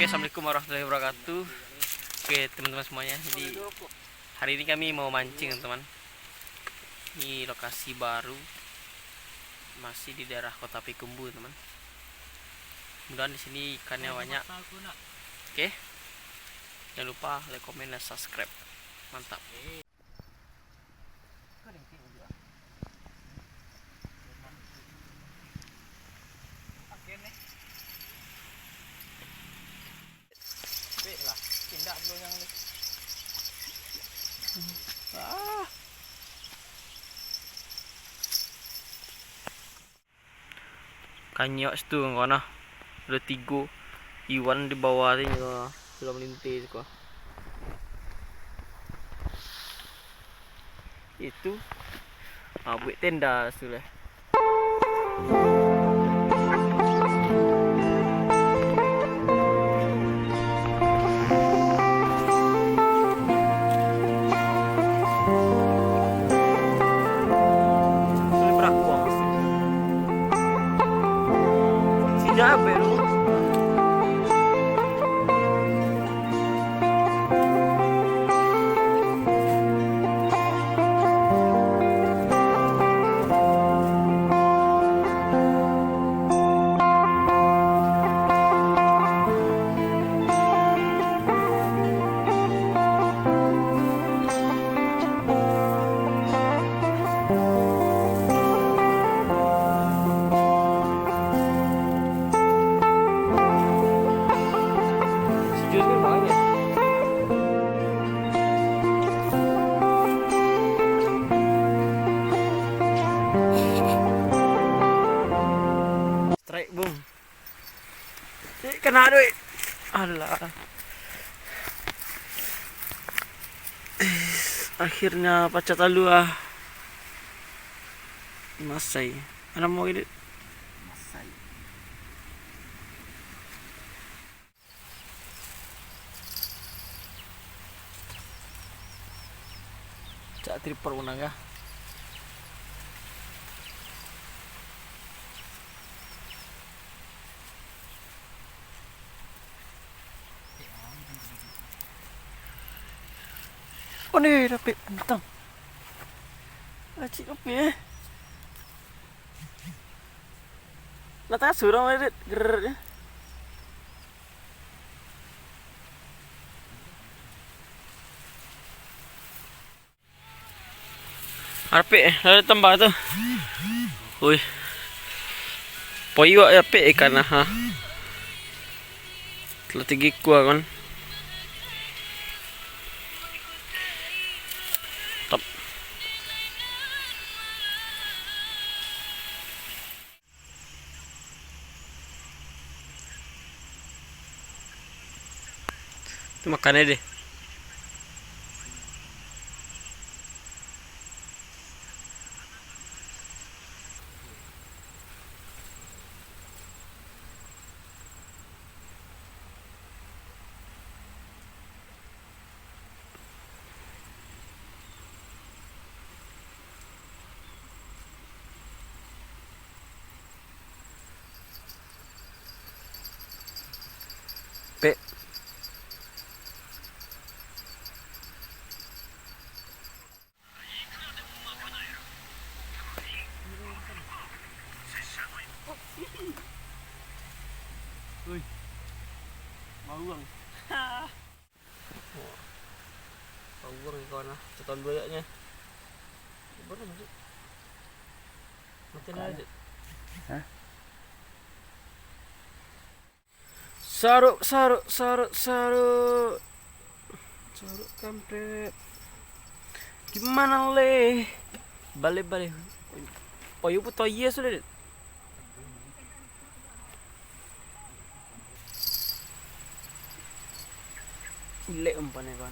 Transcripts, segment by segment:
Oke, assalamualaikum warahmatullahi wabarakatuh. Oke, teman-teman semuanya. Jadi hari ini kami mau mancing, teman. Ini lokasi baru, masih di daerah Kota Pikumbu, teman. Mudah-mudahan di sini ikannya banyak. Oke, jangan lupa like, comment, dan subscribe. Mantap. Kanyok itu kawan, ada 3 Iwan di bawah ini sudah melintas kok. Itu buat tenda sudah. Ya, pero sejujurnya banyak. Strike boom. Kena duit. Alah. Akhirnya pacat alu Masai. Ada mau ini? Masai. Cak tripper unang ya. Oh nih dapat bentang. Acik apa ya? Nata surang ada gerernya. Arpe, ada tambah tuh. Wih. Poyo ya pe ikan ha. Telah 3 kuah kan. Top. Itu makannya deh. Pe. Wih. Bawang. Bawang nih kawan Teton banyak. Boleh masuk. Matiin aja. Hah? Saruk kampret. Gimana le? Balik. Oh iya puto iya sudah. Gile umpannya kan.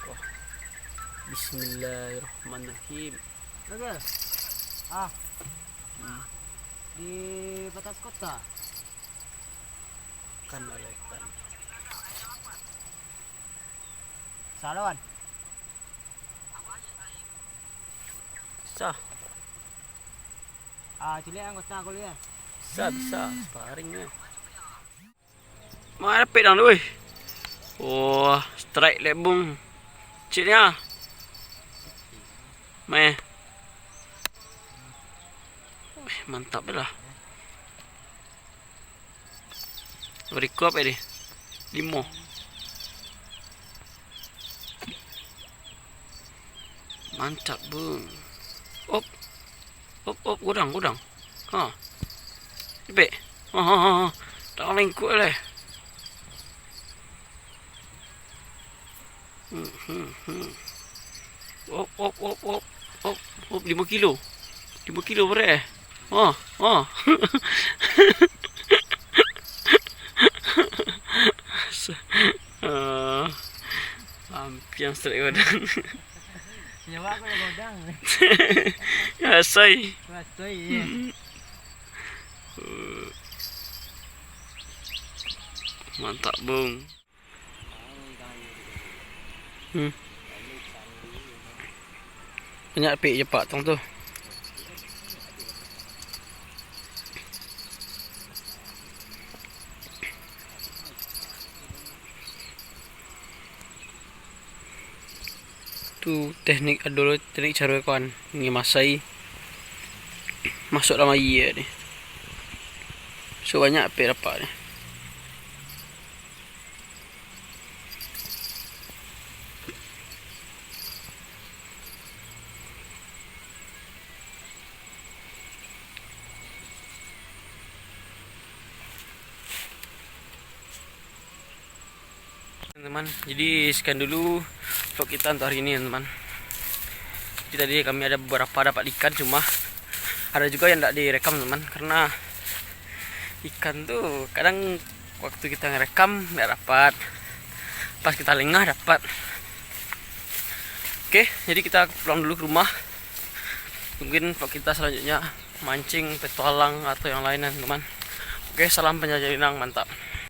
Wah. Bismillahirrahmanirrahim. Oke. Di batas kota. Kan oleh kan. Salawan. Sah. Cili anggota kuliah. Bisa sparringnya. Mana pedang tu, weh. Oh, strike lebung. Ciknya. Meh. Mantap lah. Berikut apa ni? 5. Mantap bung. Op. Gudang. Ha. Cepet. Ha. Tak lengkut lah. Op. 5 kilo. 5 kilo berat. Ha. Hampir yang strike godang. Nyawa aku yang godang. Asai. Pastoi ya. Mantap bung. Banyak pik je pak tong tu. Tu teknik dulu, teknik cara kawan ngemasai masuk dalam air ni. So banyak pik dapat ni. Teman-teman, jadi sekian dulu vlog kita untuk hari ini teman-teman. Jadi tadi kami ada beberapa dapat ikan, cuma ada juga yang tidak direkam teman, karena ikan tuh kadang waktu kita ngerekam tidak dapat, pas kita lengah dapat. Oke, jadi kita pulang dulu ke rumah. Mungkin vlog kita selanjutnya mancing, petualang atau yang lainnya teman. Oke, salam penjajah Inang, mantap.